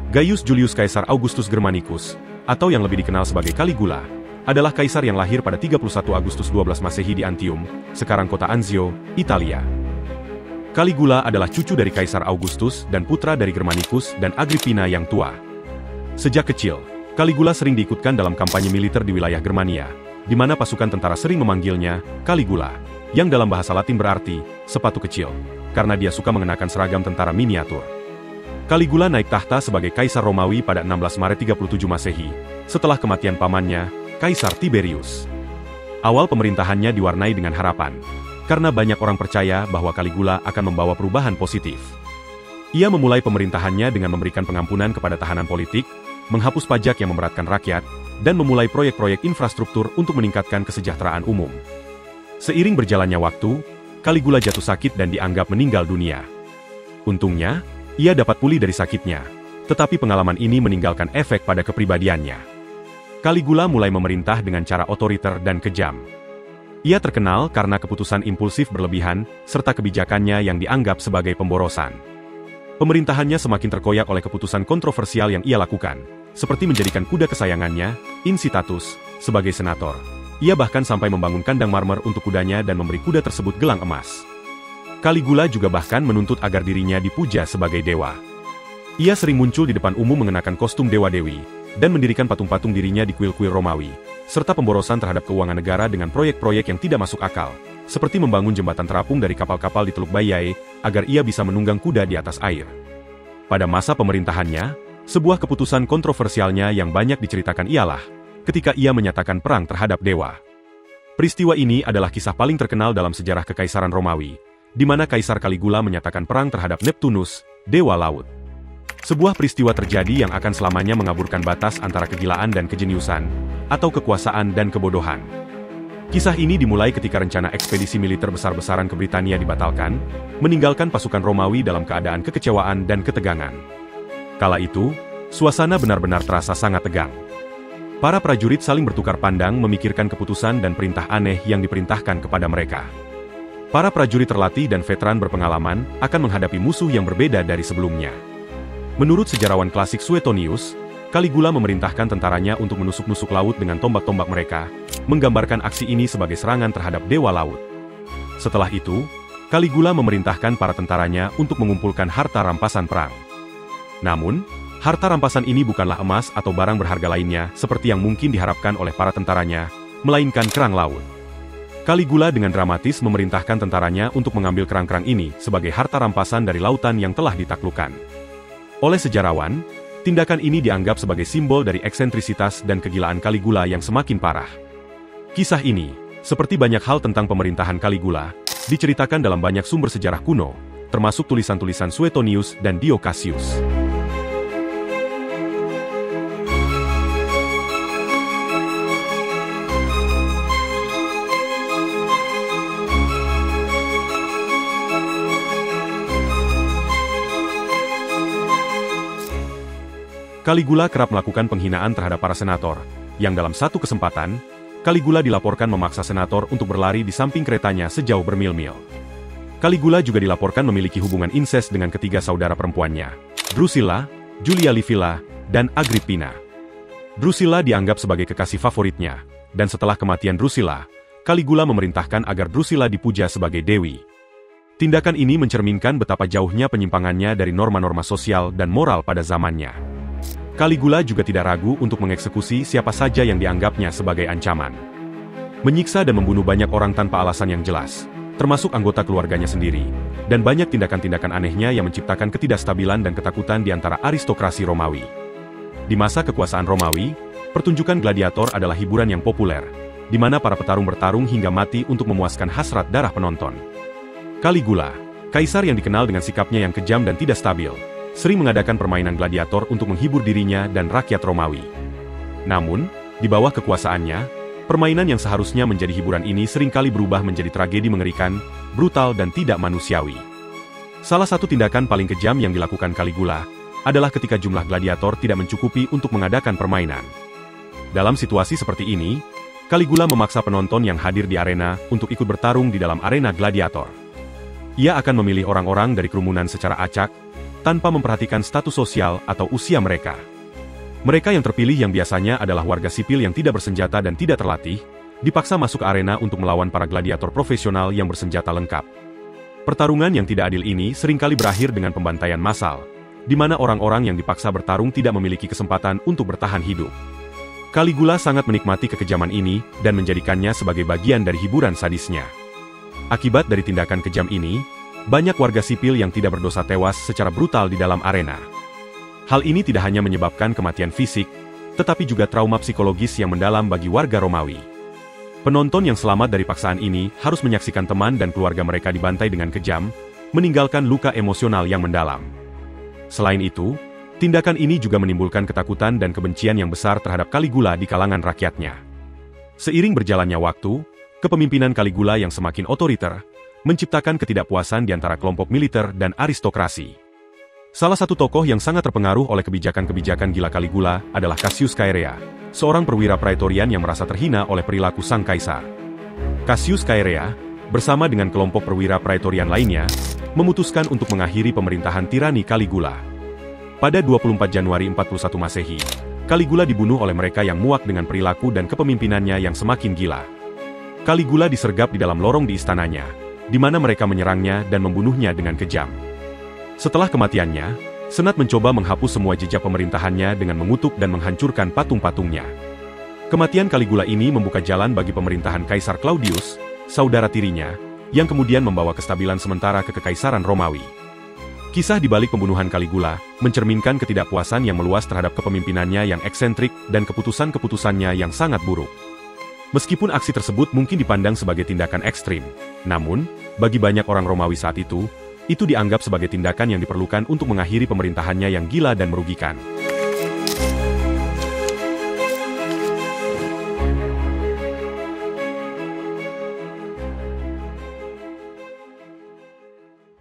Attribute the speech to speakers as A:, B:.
A: Gaius Julius Caesar Augustus Germanicus, atau yang lebih dikenal sebagai Caligula, adalah kaisar yang lahir pada 31 Agustus 12 Masehi di Antium, sekarang kota Anzio, Italia. Caligula adalah cucu dari Kaisar Augustus dan putra dari Germanicus dan Agrippina yang tua. Sejak kecil, Caligula sering diikutkan dalam kampanye militer di wilayah Germania, di mana pasukan tentara sering memanggilnya Caligula, yang dalam bahasa Latin berarti sepatu kecil, karena dia suka mengenakan seragam tentara miniatur. Caligula naik tahta sebagai Kaisar Romawi pada 16 Maret 37 Masehi, setelah kematian pamannya, Kaisar Tiberius. Awal pemerintahannya diwarnai dengan harapan, karena banyak orang percaya bahwa Caligula akan membawa perubahan positif. Ia memulai pemerintahannya dengan memberikan pengampunan kepada tahanan politik, menghapus pajak yang memberatkan rakyat, dan memulai proyek-proyek infrastruktur untuk meningkatkan kesejahteraan umum. Seiring berjalannya waktu, Caligula jatuh sakit dan dianggap meninggal dunia. Untungnya, ia dapat pulih dari sakitnya, tetapi pengalaman ini meninggalkan efek pada kepribadiannya. Caligula mulai memerintah dengan cara otoriter dan kejam. Ia terkenal karena keputusan impulsif berlebihan, serta kebijakannya yang dianggap sebagai pemborosan. Pemerintahannya semakin terkoyak oleh keputusan kontroversial yang ia lakukan, seperti menjadikan kuda kesayangannya, Incitatus, sebagai senator. Ia bahkan sampai membangun kandang marmer untuk kudanya dan memberi kuda tersebut gelang emas. Caligula juga bahkan menuntut agar dirinya dipuja sebagai dewa. Ia sering muncul di depan umum mengenakan kostum dewa-dewi, dan mendirikan patung-patung dirinya di kuil-kuil Romawi, serta pemborosan terhadap keuangan negara dengan proyek-proyek yang tidak masuk akal, seperti membangun jembatan terapung dari kapal-kapal di Teluk Baiae, agar ia bisa menunggang kuda di atas air. Pada masa pemerintahannya, sebuah keputusan kontroversialnya yang banyak diceritakan ialah, ketika ia menyatakan perang terhadap dewa. Peristiwa ini adalah kisah paling terkenal dalam sejarah Kekaisaran Romawi, di mana Kaisar Caligula menyatakan perang terhadap Neptunus, dewa laut. Sebuah peristiwa terjadi yang akan selamanya mengaburkan batas antara kegilaan dan kejeniusan, atau kekuasaan dan kebodohan. Kisah ini dimulai ketika rencana ekspedisi militer besar-besaran ke Britania dibatalkan, meninggalkan pasukan Romawi dalam keadaan kekecewaan dan ketegangan. Kala itu, suasana benar-benar terasa sangat tegang. Para prajurit saling bertukar pandang memikirkan keputusan dan perintah aneh yang diperintahkan kepada mereka. Para prajurit terlatih dan veteran berpengalaman akan menghadapi musuh yang berbeda dari sebelumnya. Menurut sejarawan klasik Suetonius, Caligula memerintahkan tentaranya untuk menusuk-nusuk laut dengan tombak-tombak mereka, menggambarkan aksi ini sebagai serangan terhadap dewa laut. Setelah itu, Caligula memerintahkan para tentaranya untuk mengumpulkan harta rampasan perang. Namun, harta rampasan ini bukanlah emas atau barang berharga lainnya seperti yang mungkin diharapkan oleh para tentaranya, melainkan kerang laut. Caligula dengan dramatis memerintahkan tentaranya untuk mengambil kerang-kerang ini sebagai harta rampasan dari lautan yang telah ditaklukkan. Oleh sejarawan, tindakan ini dianggap sebagai simbol dari eksentrisitas dan kegilaan Caligula yang semakin parah. Kisah ini, seperti banyak hal tentang pemerintahan Caligula, diceritakan dalam banyak sumber sejarah kuno, termasuk tulisan-tulisan Suetonius dan Dio Cassius. Caligula kerap melakukan penghinaan terhadap para senator, yang dalam satu kesempatan, Caligula dilaporkan memaksa senator untuk berlari di samping keretanya sejauh bermil-mil. Caligula juga dilaporkan memiliki hubungan inses dengan ketiga saudara perempuannya, Drusilla, Julia Livilla, dan Agrippina. Drusilla dianggap sebagai kekasih favoritnya, dan setelah kematian Drusilla, Caligula memerintahkan agar Drusilla dipuja sebagai dewi. Tindakan ini mencerminkan betapa jauhnya penyimpangannya dari norma-norma sosial dan moral pada zamannya. Caligula juga tidak ragu untuk mengeksekusi siapa saja yang dianggapnya sebagai ancaman. Menyiksa dan membunuh banyak orang tanpa alasan yang jelas, termasuk anggota keluarganya sendiri, dan banyak tindakan-tindakan anehnya yang menciptakan ketidakstabilan dan ketakutan di antara aristokrasi Romawi. Di masa kekuasaan Romawi, pertunjukan gladiator adalah hiburan yang populer, di mana para petarung bertarung hingga mati untuk memuaskan hasrat darah penonton. Caligula, kaisar yang dikenal dengan sikapnya yang kejam dan tidak stabil, sering mengadakan permainan gladiator untuk menghibur dirinya dan rakyat Romawi. Namun, di bawah kekuasaannya, permainan yang seharusnya menjadi hiburan ini seringkali berubah menjadi tragedi mengerikan, brutal dan tidak manusiawi. Salah satu tindakan paling kejam yang dilakukan Caligula adalah ketika jumlah gladiator tidak mencukupi untuk mengadakan permainan. Dalam situasi seperti ini, Caligula memaksa penonton yang hadir di arena untuk ikut bertarung di dalam arena gladiator. Ia akan memilih orang-orang dari kerumunan secara acak, tanpa memperhatikan status sosial atau usia mereka. Mereka yang terpilih yang biasanya adalah warga sipil yang tidak bersenjata dan tidak terlatih, dipaksa masuk ke arena untuk melawan para gladiator profesional yang bersenjata lengkap. Pertarungan yang tidak adil ini seringkali berakhir dengan pembantaian massal, di mana orang-orang yang dipaksa bertarung tidak memiliki kesempatan untuk bertahan hidup. Caligula sangat menikmati kekejaman ini dan menjadikannya sebagai bagian dari hiburan sadisnya. Akibat dari tindakan kejam ini, banyak warga sipil yang tidak berdosa tewas secara brutal di dalam arena. Hal ini tidak hanya menyebabkan kematian fisik, tetapi juga trauma psikologis yang mendalam bagi warga Romawi. Penonton yang selamat dari paksaan ini harus menyaksikan teman dan keluarga mereka dibantai dengan kejam, meninggalkan luka emosional yang mendalam. Selain itu, tindakan ini juga menimbulkan ketakutan dan kebencian yang besar terhadap Caligula di kalangan rakyatnya. Seiring berjalannya waktu, kepemimpinan Caligula yang semakin otoriter, menciptakan ketidakpuasan di antara kelompok militer dan aristokrasi. Salah satu tokoh yang sangat terpengaruh oleh kebijakan-kebijakan gila Caligula adalah Cassius Chaerea, seorang perwira praetorian yang merasa terhina oleh perilaku sang kaisar. Cassius Chaerea, bersama dengan kelompok perwira praetorian lainnya, memutuskan untuk mengakhiri pemerintahan tirani Caligula. Pada 24 Januari 41 Masehi, Caligula dibunuh oleh mereka yang muak dengan perilaku dan kepemimpinannya yang semakin gila. Caligula disergap di dalam lorong di istananya, di mana mereka menyerangnya dan membunuhnya dengan kejam. Setelah kematiannya, Senat mencoba menghapus semua jejak pemerintahannya dengan mengutuk dan menghancurkan patung-patungnya. Kematian Caligula ini membuka jalan bagi pemerintahan Kaisar Claudius, saudara tirinya, yang kemudian membawa kestabilan sementara ke Kekaisaran Romawi. Kisah di balik pembunuhan Caligula mencerminkan ketidakpuasan yang meluas terhadap kepemimpinannya yang eksentrik dan keputusan-keputusannya yang sangat buruk. Meskipun aksi tersebut mungkin dipandang sebagai tindakan ekstrim, namun, bagi banyak orang Romawi saat itu dianggap sebagai tindakan yang diperlukan untuk mengakhiri pemerintahannya yang gila dan merugikan.